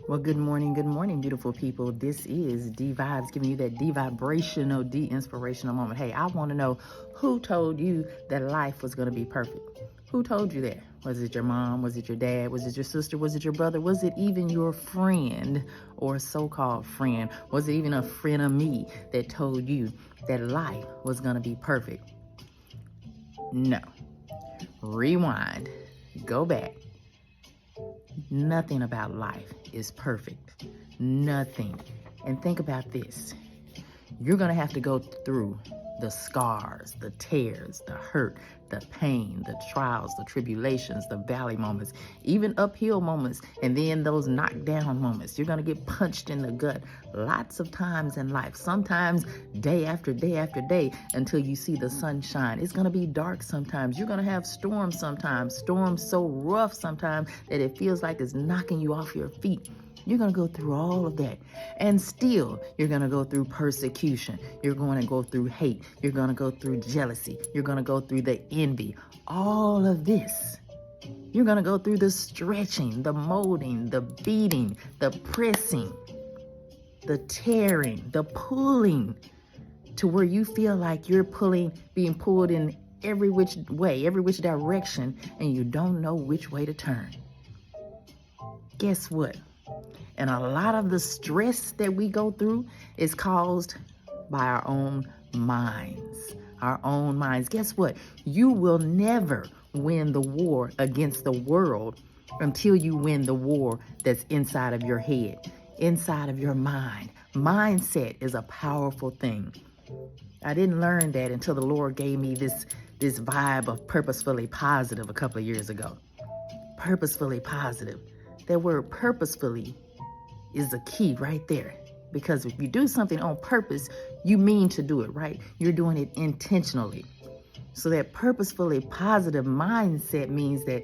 Well, good morning, beautiful people. This is D Vibes giving you that D vibrational, D inspirational moment. Hey, I want to know who told you that life was going to be perfect? Who told you that? Was it your mom? Was it your dad? Was it your sister? Was it your brother? Was it even your friend or so-called friend? Was it even a friend of me that told you that life was going to be perfect? No. Rewind. Go back. Nothing about life is perfect. Nothing. And think about this. You're going to have to go through the scars, the tears, the hurt, the pain, the trials, the tribulations, the valley moments, even uphill moments, and then those knockdown moments. You're going to get punched in the gut lots of times in life, sometimes day after day after day until you see the sunshine. It's going to be dark sometimes. You're going to have storms sometimes, storms so rough sometimes that it feels like it's knocking you off your feet. You're going to go through all of that. And still, you're going to go through persecution. You're going to go through hate. You're going to go through jealousy. You're going to go through the envy. All of this. You're going to go through the stretching, the molding, the beating, the pressing, the tearing, the pulling, to where you feel like you're being pulled in every which way, every which direction, and you don't know which way to turn. Guess what? And a lot of the stress that we go through is caused by our own minds. Our own minds. Guess what? You will never win the war against the world until you win the war that's inside of your head, inside of your mind. Mindset is a powerful thing. I didn't learn that until the Lord gave me this vibe of purposefully positive a couple of years ago. Purposefully positive. That word purposefully is the key right there. Because if you do something on purpose, you mean to do it, right? You're doing it intentionally. So that purposefully positive mindset means that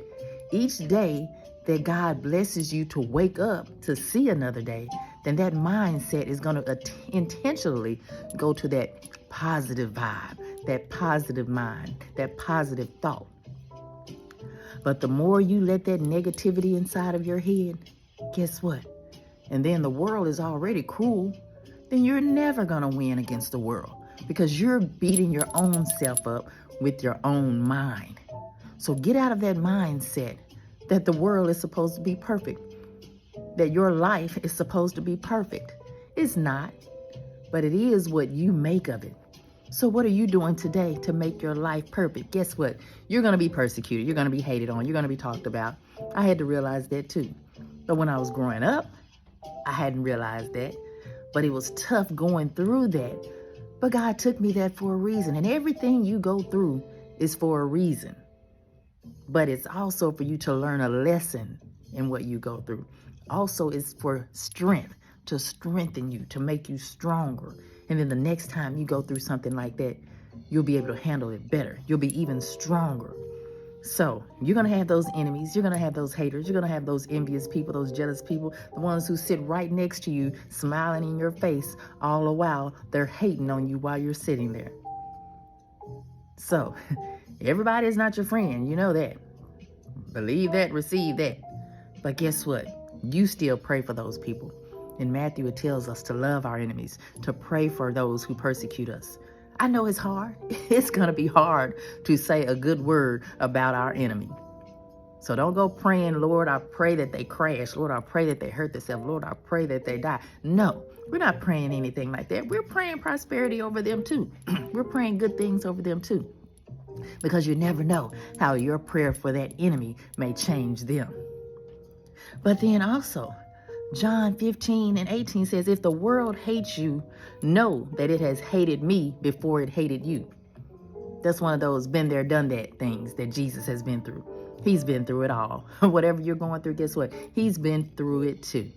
each day that God blesses you to wake up to see another day, then that mindset is going to intentionally go to that positive vibe, that positive mind, that positive thought. But the more you let that negativity inside of your head, guess what? And then the world is already cruel, then you're never going to win against the world because you're beating your own self up with your own mind. So get out of that mindset that the world is supposed to be perfect, that your life is supposed to be perfect. It's not, but it is what you make of it. So what are you doing today to make your life perfect? Guess what? You're going to be persecuted. You're going to be hated on. You're going to be talked about. I had to realize that too. But when I was growing up, I hadn't realized that, but it was tough going through that. But God took me there for a reason. And everything you go through is for a reason. But it's also for you to learn a lesson in what you go through. Also, it's for strength, to strengthen you, to make you stronger. And then the next time you go through something like that, you'll be able to handle it better. You'll be even stronger. So you're going to have those enemies. You're going to have those haters. You're going to have those envious people, those jealous people, the ones who sit right next to you, smiling in your face all the while they're hating on you while you're sitting there. So everybody is not your friend. You know that. Believe that, receive that. But guess what? You still pray for those people. In Matthew, it tells us to love our enemies, to pray for those who persecute us. I know it's hard. It's going to be hard to say a good word about our enemy. So don't go praying, Lord, I pray that they crash. Lord, I pray that they hurt themselves. Lord, I pray that they die. No, we're not praying anything like that. We're praying prosperity over them too. We're praying good things over them too. Because you never know how your prayer for that enemy may change them. But then also, John 15:18 says, if the world hates you, know that it has hated me before it hated you. That's one of those been there, done that things that Jesus has been through. He's been through it all. Whatever you're going through, guess what? He's been through it too.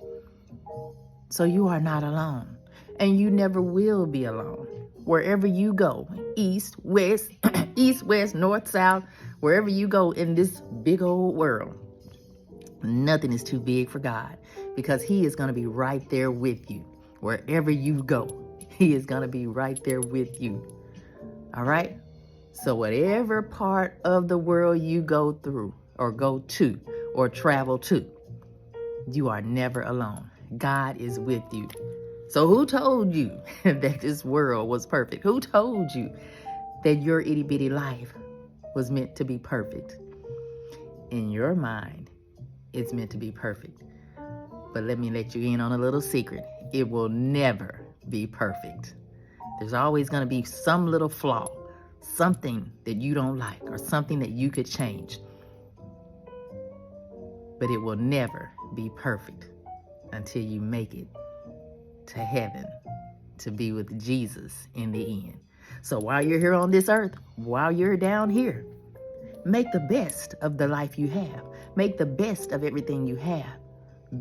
So you are not alone. And you never will be alone. Wherever you go, east, west, east, west, north, south, wherever you go in this big old world, nothing is too big for God, because he is going to be right there with you. Wherever you go, he is going to be right there with you. All right? So whatever part of the world you go through or go to or travel to, you are never alone. God is with you. So who told you that this world was perfect? Who told you that your itty bitty life was meant to be perfect? In your mind, it's meant to be perfect. But let me let you in on a little secret. It will never be perfect. There's always going to be some little flaw, something that you don't like, or something that you could change. But it will never be perfect until you make it to heaven to be with Jesus in the end. So while you're here on this earth, while you're down here, make the best of the life you have. Make the best of everything you have.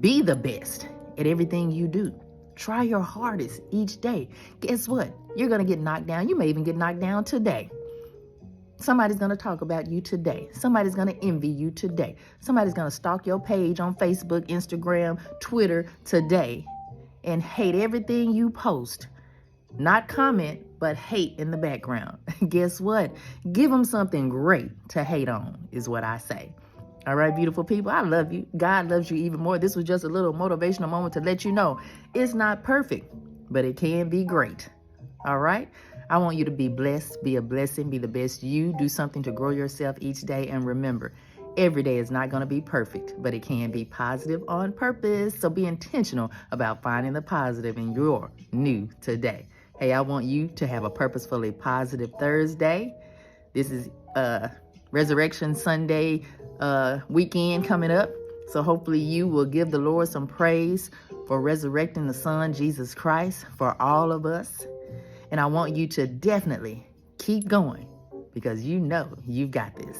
Be the best at everything you do. Try your hardest each day. Guess what? You're going to get knocked down. You may even get knocked down today. Somebody's going to talk about you today. Somebody's going to envy you today. Somebody's going to stalk your page on Facebook, Instagram, Twitter today and hate everything you post. Not comment, but hate in the background. Guess what? Give them something great to hate on, is what I say. All right, beautiful people, I love you. God loves you even more. This was just a little motivational moment to let you know it's not perfect, but it can be great. All right? I want you to be blessed, be a blessing, be the best you, do something to grow yourself each day. And remember, every day is not going to be perfect, but it can be positive on purpose. So be intentional about finding the positive in your new today. Hey, I want you to have a purposefully positive Thursday. This is Resurrection Sunday weekend coming up. So hopefully you will give the Lord some praise for resurrecting the Son, Jesus Christ, for all of us. And I want you to definitely keep going because you know you've got this.